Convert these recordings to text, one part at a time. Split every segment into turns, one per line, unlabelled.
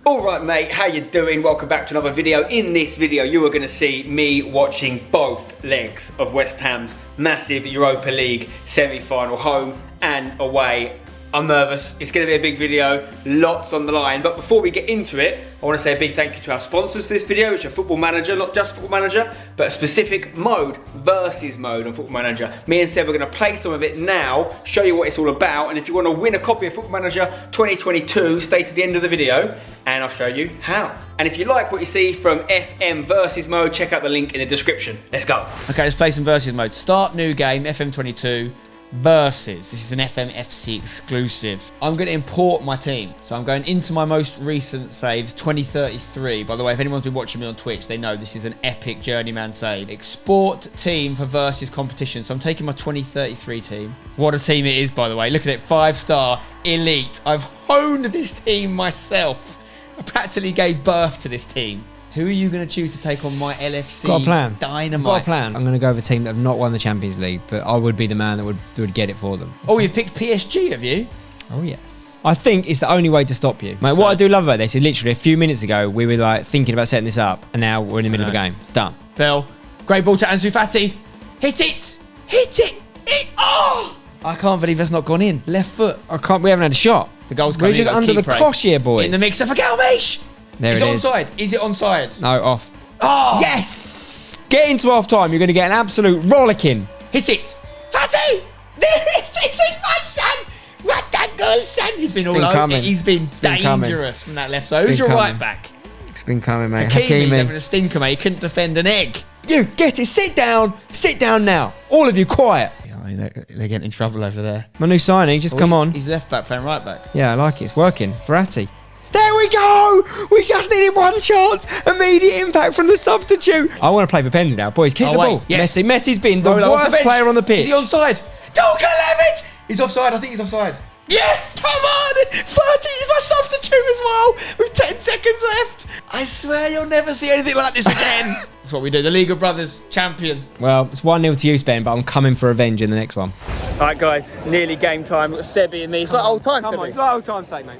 Alright mate, how you doing? Welcome back to another video. In this video you are going to see me watching both legs of West Ham's massive Europa League semi-final, home and away. I'm nervous, it's going to be a big video, lots on the line, but before we get into it, I want to say a big thank you to our sponsors for this video, which are Football Manager, not just Football Manager, but a specific mode, versus mode on Football Manager. Me and Seb are going to play some of it now, show you what it's all about, and if you want to win a copy of Football Manager 2022, stay to the end of the video, and I'll show you how. And if you like what you see from FM versus mode, check out the link in the description. Let's go.
Okay, let's play some versus mode. Start new game, FM22. Versus. This is an FMFC exclusive. I'm going to import my team. So I'm going into my most recent saves, 2033. By the way, if anyone's been watching me on Twitch, they know this is an epic journeyman save. Export team for versus competition. So I'm taking my 2033 team. What a team it is, by the way. Look at it, 5-star elite. I've honed this team myself. I practically gave birth to this team. Who are you going to choose to take on my LFC
Got a plan.
Dynamite?
Got a plan. I'm going to go with a team that have not won the Champions League, but I would be the man that would get it for them.
Oh, you've picked PSG, have you?
Oh, yes. I think it's the only way to stop you. Mate, what I do love about this is literally a few minutes ago, we were like thinking about setting this up, and now we're in the middle of a game. It's done.
Bell. Great ball to Ansu Fati. Hit it. Hit it. Oh! I can't believe that's not gone in. Left foot.
We haven't had a shot.
The goal's coming.
We're just under the cosh here, boys.
In the mixer for Galmish.
There
is
it
it
is.
onside? Is it onside?
No, off.
Oh!
Yes! Get into half time. You're going to get an absolute rollicking.
Hit it. Fati! It's in my son! What that goal, son? He's been all over.
Coming.
He's been dangerous from that left side. Who's your right back?
It's been coming, mate.
Hakimi's having a stinker, mate. He couldn't defend an egg.
You, get it. Sit down. Sit down now. All of you, quiet.
They're getting in trouble over there.
My new signing, just come on.
He's left back playing right back.
Yeah, I like it. It's working. Verratti. There we go! We just needed one chance. Immediate impact from the substitute. I want to play for pens now. Boys, kick the ball.
Yes.
Messi's been the worst player on the pitch.
Is he onside? Dukalevich! He's offside. I think he's offside. Yes! Come on! 30 is my substitute as well with 10 seconds left. I swear you'll never see anything like this again. That's what we do. The League of Brothers champion.
Well, it's 1-0 to you, Ben, but I'm coming for revenge in the next one.
Alright guys, nearly game time. We've got Sebby and me. It's like old times,
Come
Sebby.
on, it's like old times, mate.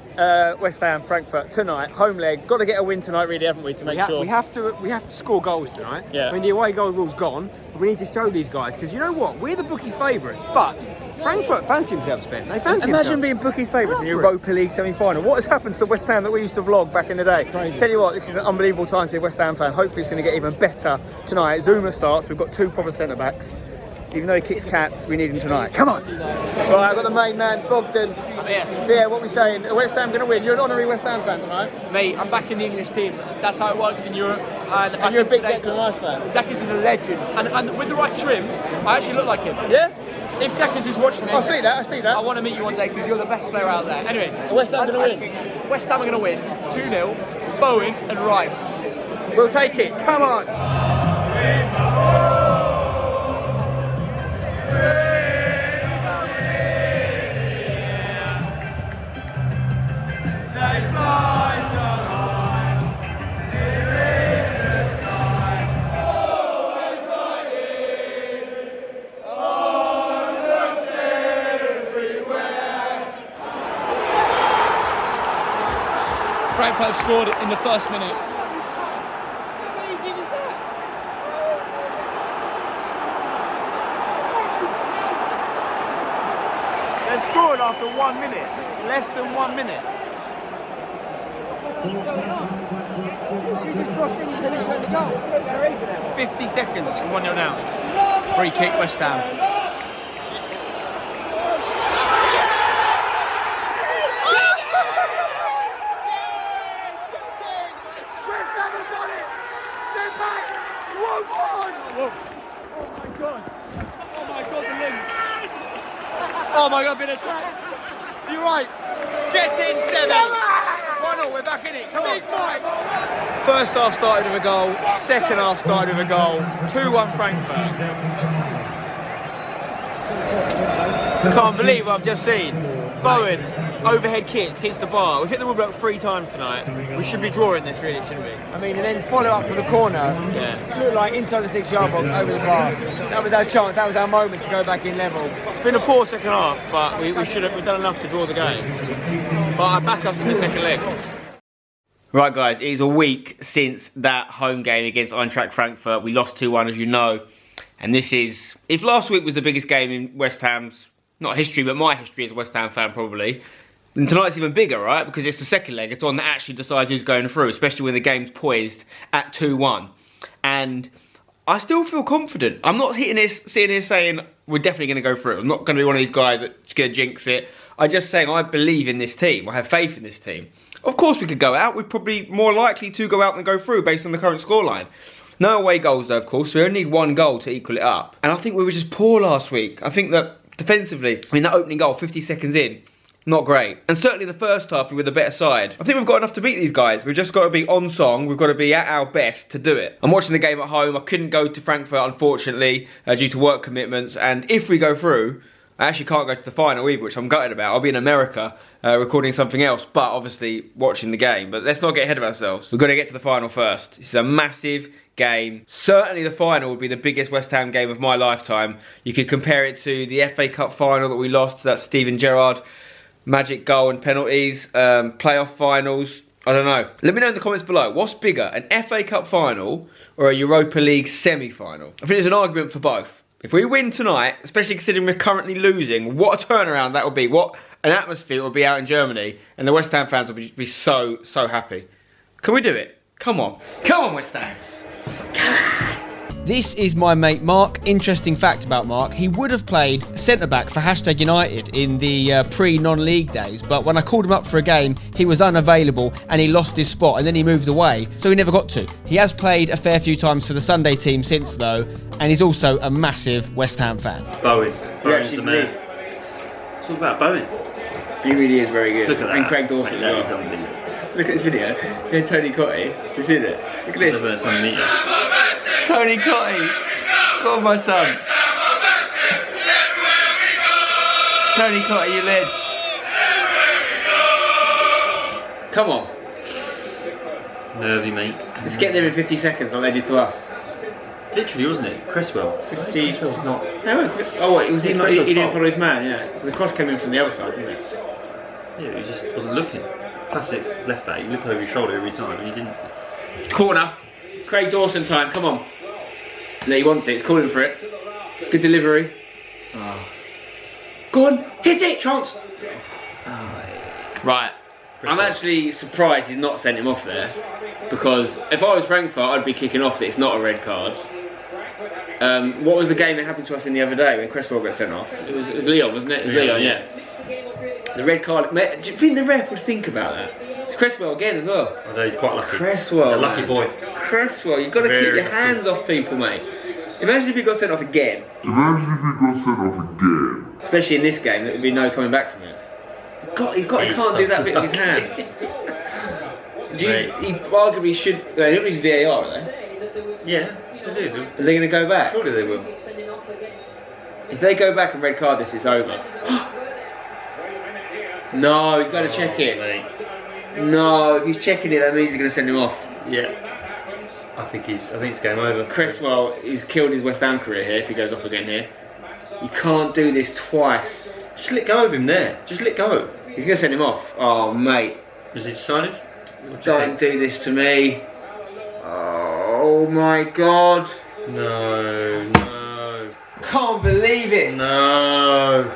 West Ham, Frankfurt tonight, home leg. Got to get a win tonight, really, haven't we, to make sure?
We have to score goals tonight.
Yeah.
I mean, the away goal rule's gone. We need to show these guys because you know what? We're the bookies' favourites, but Frankfurt fancy themselves, Ben. They fancy
Imagine
themselves.
being bookies' favourites in the Europa League semi-final. What has happened to the West Ham that we used to vlog back in the day?
Crazy.
Tell you what, this is an unbelievable time to be a West Ham fan. Hopefully it's going to get even better tonight. Zuma starts. We've got two proper centre-backs. Even though he kicks cats, we need him tonight. Come on! Right, I've got the main man, Fogden. Yeah, what we saying? West Ham going to win. You're an honorary West Ham fan tonight.
Mate, I'm back in the English team. That's how it works in Europe.
And you're a big Declan Rice fan.
Declan is a legend. And with the right trim, I actually look like him.
Yeah?
If Declan is watching this,
I see that.
I want to meet you one day because you're the best player out there. Anyway,
West Ham going to win.
West Ham are going to win 2-0. Bowen and Rice.
We'll take it. Come on!
Frankfurt scored in the first minute.
They've scored after 1 minute. Less than 1 minute.
What's going on? Literally just crossed in, you finished at the goal. Where is it now?
50 seconds from 1-0 down.
Free kick, West Ham.
Oh my God, been attacked. You're right. Get in, 7. 1-0, we're back in it. Come on. First half started with a goal. Second half started with a goal. 2-1 Frankfurt. Can't believe what I've just seen. Bowen, overhead kick, hits the bar. We've hit the woodblock 3 times tonight. We should be drawing this, really, shouldn't we?
I mean, and then follow up from the corner.
Yeah.
Looked like inside the 6-yard box, over the bar. That was our chance. That was our moment to go back in level.
It's been a poor second half, but we've done enough to draw the game. But I back us in the second leg. Right guys, it is a week since that home game against Eintracht Frankfurt. We lost 2-1 as you know. And this is, if last week was the biggest game in West Ham's, not history, but my history as a West Ham fan probably, then tonight's even bigger, right? Because it's the second leg, it's the one that actually decides who's going through, especially when the game's poised at 2-1. And I still feel confident. I'm not sitting here saying we're definitely going to go through. I'm not going to be one of these guys that's going to jinx it. I'm just saying I believe in this team. I have faith in this team. Of course we could go out. We're probably more likely to go out than go through based on the current scoreline. No away goals though, of course. We only need one goal to equal it up. And I think we were just poor last week. I think that defensively, I mean that opening goal 50 seconds in, not great. And certainly the first half we were the better side. I think we've got enough to beat these guys. We've just got to be on song. We've got to be at our best to do it. I'm watching the game at home. I couldn't go to Frankfurt unfortunately due to work commitments. And if we go through, I actually can't go to the final either, which I'm gutted about. I'll be in America recording something else, but obviously watching the game. But let's not get ahead of ourselves. We've got to get to the final first. This is a massive game. Certainly the final would be the biggest West Ham game of my lifetime. You could compare it to the FA Cup final that we lost. That's Steven Gerrard, magic goal and penalties, playoff finals. I don't know. Let me know in the comments below. What's bigger, an FA Cup final or a Europa League semi-final? I think there's an argument for both. If we win tonight, especially considering we're currently losing, what a turnaround that would be. What an atmosphere it would be out in Germany. And the West Ham fans would be so happy. Can we do it? Come on. Come on, West Ham.
This is my mate Mark. Interesting fact about Mark, he would have played centre-back for #United in the pre-non-league days, but when I called him up for a game, he was unavailable and he lost his spot and then he moved away, so he never got to. He has played a fair few times for the Sunday team since though, and he's also a massive West Ham fan.
Bowen. Bowen's the man. It's all about Bowen.
He really is very good.
Look at that.
And Craig Dawson
That
as
is
well.
unbelievable.
Look at this video. Yeah, Tony Cottee. You see it? Look at this.
It's unbelievable.
Tony Cottee. Go on, my son. Tony Cottee, you lads. Come on.
Nervy, mate.
Let's get there in 50 seconds. I'll lead you to us.
Literally, wasn't it? Cresswell.
50.
Cresswell's not.
No, oh, what? Was he not? He
Cresswell's
didn't
fault.
follow his man. Yeah. The cross came in from the other side, didn't it?
Yeah, he just wasn't looking. Classic left back. You look over your shoulder every time, and he didn't.
Corner. Craig Dawson time. Come on. No, he wants it. He's calling for it. Good delivery. Oh. Go on. Hit it. Chance. Right. I'm actually surprised he's not sent him off there, because if I was Frankfurt, I'd be kicking off that it's not a red card. What was the game that happened to us in the other day when Cresswell got sent off? It was Leon, wasn't it? It was Leon, yeah. The red card. Do you think the ref would think about that? It's Cresswell again as well.
Although he's quite lucky.
Cresswell.
He's a lucky
man.
boy.
Cresswell, you've got to keep
Very
your
lucky.
hands off people, mate. Imagine if he got sent off again. Especially in this game, there would be no coming back from it. He can't do that bit with his hands. He arguably should. They don't use VAR, are they?
Yeah, they do.
Are they going to go back?
Surely they will.
If they go back and red card this, it's over. No, he's got to check it.
Mate.
No, if he's checking it, that means he's going to send him off.
Yeah. I think it's game over.
Cresswell, he's killed his West Ham career here if he goes off again here. You can't do this twice.
Just let go of him there. Just let go.
He's going to send him off. Oh, mate.
Has he decided?
Don't do this to me. Oh my God.
No.
Can't believe it.
No.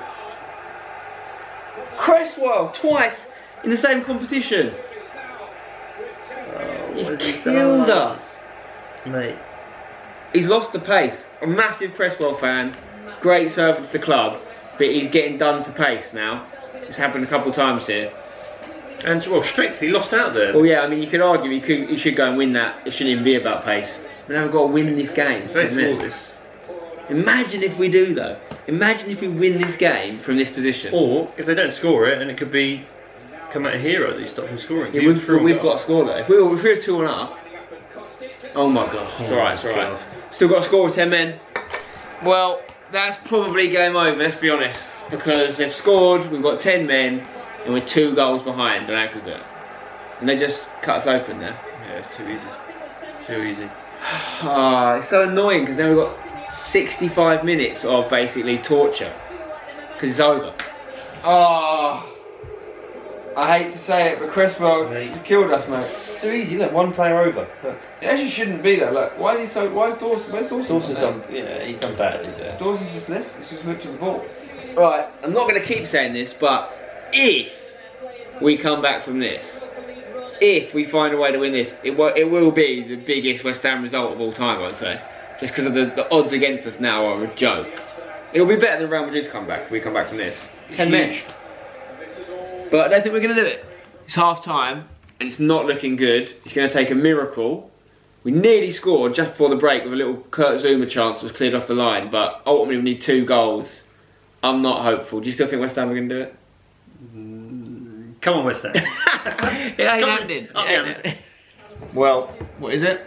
Cresswell, twice in the same competition. He's killed us.
Mate.
He's lost the pace. A massive Cresswell fan. Great servant to the club. But he's getting done for pace now. It's happened a couple of times here.
And well, strictly lost out there.
Well, yeah, I mean, you could argue he should go and win that. It shouldn't even be about pace. But now we've got to win this game.
Very small, this.
Imagine if we do, though. Imagine if we win this game from this position.
Or if they don't score it, then it could be come out a hero that you stop them scoring.
Yeah, we've got to score though. If we're 2-1 up. Oh my God. It's alright, it's alright. Still got to score with 10 men. Well, that's probably game over, let's be honest. Because they've scored, we've got 10 men, and we're 2 goals behind on aggregate. And they just cut us open there.
Yeah, it's too easy. Too easy.
Ah, it's so annoying because then we've got 65 minutes of basically torture. Because it's over. Oh, I hate to say it, but Cresswell killed us, mate.
Too easy. Look, one player over. Look.
It actually shouldn't be that. Like, why is he so? Why is Dawson? Where's Dawson?
Dawson's done. Yeah, he's done badly there.
Dawson just left. He's just looked at the ball.
Right, I'm not going to keep saying this, but if we come back from this, if we find a way to win this, it will be the biggest West Ham result of all time, I'd say. Just because of the odds against us now are a joke. It'll be better than Real Madrid's comeback if we come back from this. 10 men. But I don't think we're going to do it. It's half time and it's not looking good. It's going to take a miracle. We nearly scored just before the break with a little Kurt Zuma chance that was cleared off the line, but ultimately we need 2 goals. I'm not hopeful. Do you still think West Ham are going to do it?
Come on, West Ham.
It ain't happening. Well, what is it?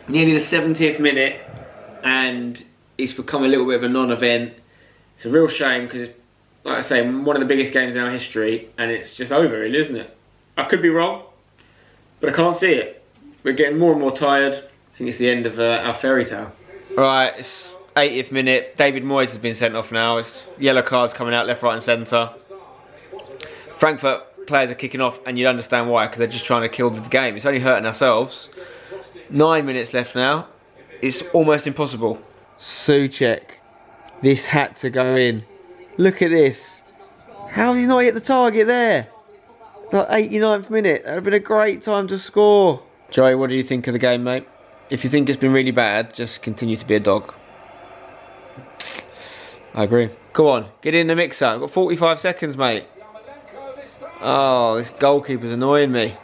Nearly the 70th minute, and it's become a little bit of a non-event. It's a real shame because, like I say, one of the biggest games in our history, and it's just over, really, isn't it? I could be wrong, but I can't see it. We're getting more and more tired. I think it's the end of our fairy tale. Right, it's 80th minute. David Moyes has been sent off now. It's yellow cards coming out left, right, and centre. Frankfurt players are kicking off, and you'd understand why, because they're just trying to kill the game. It's only hurting ourselves. 9 minutes left now. It's almost impossible. Souček. This had to go in. Look at this. How has he not hit the target there? That 89th minute. That would have been a great time to score. Joey, what do you think of the game, mate? If you think it's been really bad, just continue to be a dog. I agree. Go on, get in the mixer. I've got 45 seconds, mate. Oh, this goalkeeper's annoying me.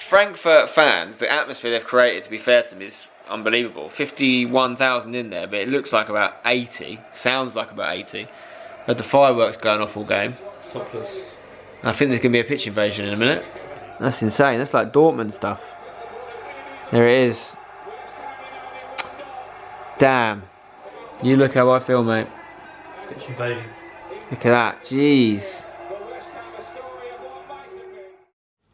Frankfurt fans, the atmosphere they've created, to be fair to me, is unbelievable. 51,000 in there, but it looks like about 80. Sounds like about 80. Had the fireworks going off all game. I think there's going to be a pitch invasion in a minute. That's insane. That's like Dortmund stuff. There it is. Damn. You look how I feel, mate.
Pitch invasion.
Look at that. Jeez.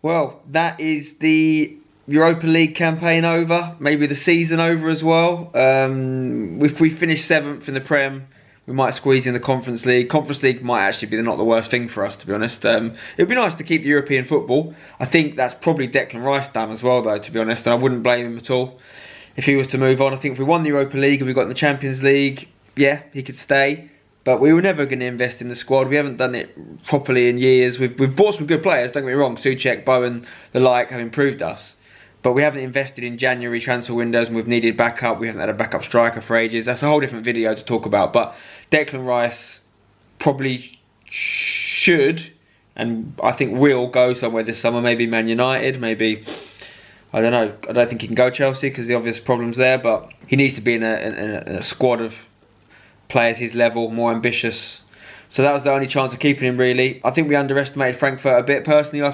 Well, that is the Europa League campaign over. Maybe the season over as well. If we finish 7th in the Prem, we might squeeze in the Conference League. Conference League might actually be not the worst thing for us, to be honest. It would be nice to keep the European football. I think that's probably Declan Rice done as well, though, to be honest. And I wouldn't blame him at all if he was to move on. I think if we won the Europa League and we got in the Champions League, yeah, he could stay. But we were never going to invest in the squad. We haven't done it properly in years. We've bought some good players, don't get me wrong. Souček, Bowen, the like have improved us. But we haven't invested in January transfer windows and we've needed backup. We haven't had a backup striker for ages. That's a whole different video to talk about. But Declan Rice probably should, and I think will, go somewhere this summer. Maybe Man United, maybe, I don't know. I don't think he can go Chelsea because the obvious problems there. But he needs to be in a squad of players his level, more ambitious. So that was the only chance of keeping him, really. I think we underestimated Frankfurt a bit. Personally,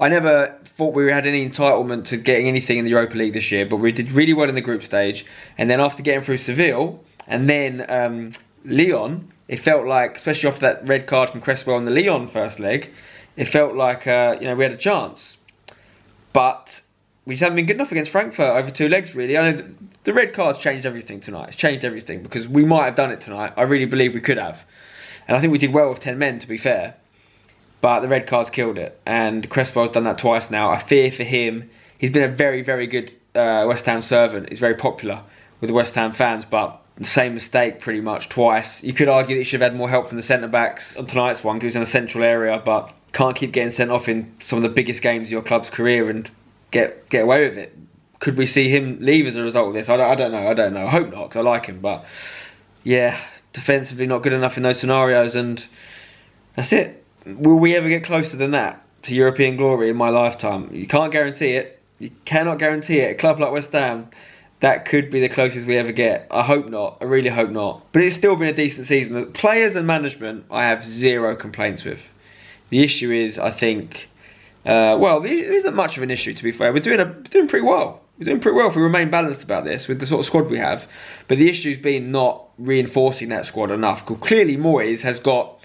I never thought we had any entitlement to getting anything in the Europa League this year, but we did really well in the group stage. And then after getting through Seville and then Lyon, it felt like, especially after that red card from Cresswell in the Lyon first leg, it felt like we had a chance. But we just haven't been good enough against Frankfurt over 2 legs, really. I know the red card's changed everything tonight. It's changed everything because we might have done it tonight. I really believe we could have. And I think we did well with 10 men, to be fair. But the red card's killed it. And Cresswell's done that twice now. I fear for him. He's been a very, very good West Ham servant. He's very popular with the West Ham fans. But the same mistake pretty much twice. You could argue that he should have had more help from the centre-backs on tonight's one because he was in a central area. But can't keep getting sent off in some of the biggest games of your club's career and get away with it. Could we see him leave as a result of this? I don't know. I hope not, because I like him. But yeah, defensively not good enough in those scenarios, and that's it. Will we ever get closer than that to European glory in my lifetime? You can't guarantee it. You cannot guarantee it. A club like West Ham, that could be the closest we ever get. I hope not. I really hope not. But it's still been a decent season. The players and management, I have zero complaints with. The issue is, I think, well, there isn't much of an issue, to be fair. We're doing pretty well. We're doing pretty well if we remain balanced about this with the sort of squad we have. But the issue's been not reinforcing that squad enough. Because clearly Moyes has got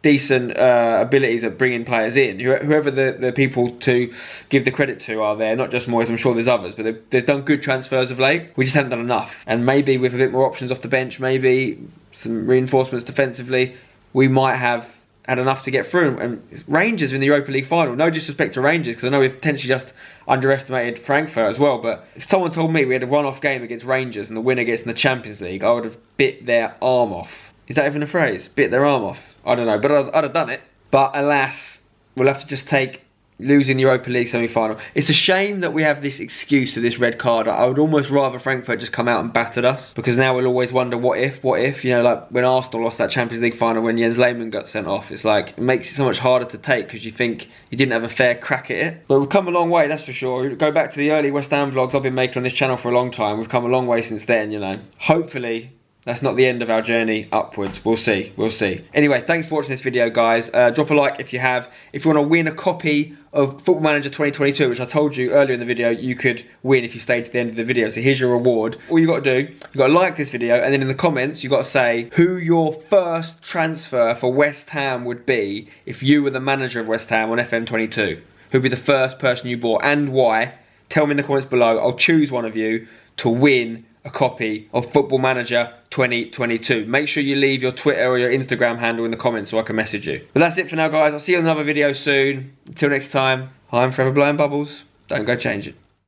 decent abilities at bringing players in. Whoever the people to give the credit to are there, not just Moyes, I'm sure there's others, but they've done good transfers of late. We just haven't done enough. And maybe with a bit more options off the bench, maybe some reinforcements defensively, we might have had enough to get through. And Rangers in the Europa League final. No disrespect to Rangers, because I know we've potentially just underestimated Frankfurt as well. But if someone told me we had a one-off game against Rangers and the winner gets in the Champions League, I would have bit their arm off. Is that even a phrase? Bit their arm off? I don't know, but I'd have done it. But alas, we'll have to just take losing the Europa League semi-final. It's a shame that we have this excuse of this red card. I would almost rather Frankfurt just come out and battered us, because now we'll always wonder what if, you know, like when Arsenal lost that Champions League final when Jens Lehmann got sent off. It's like, it makes it so much harder to take because you think you didn't have a fair crack at it. But we've come a long way, that's for sure. Go back to the early West Ham vlogs I've been making on this channel for a long time. We've come a long way since then, you know. Hopefully that's not the end of our journey upwards. We'll see. We'll see. Anyway, thanks for watching this video, guys. Drop a like if you have. If you want to win a copy of Football Manager 2022, which I told you earlier in the video, you could win if you stayed to the end of the video. So here's your reward. All you got to do, you got to like this video, and then in the comments, you got to say who your first transfer for West Ham would be if you were the manager of West Ham on FM22. Who'd be the first person you bought and why? Tell me in the comments below. I'll choose one of you to win a copy of Football Manager 2022. Make sure you leave your Twitter or your Instagram handle in the comments so I can message you. But that's it for now, guys. I'll see you in another video soon. Until next time, I'm forever blowing bubbles. Don't go change it.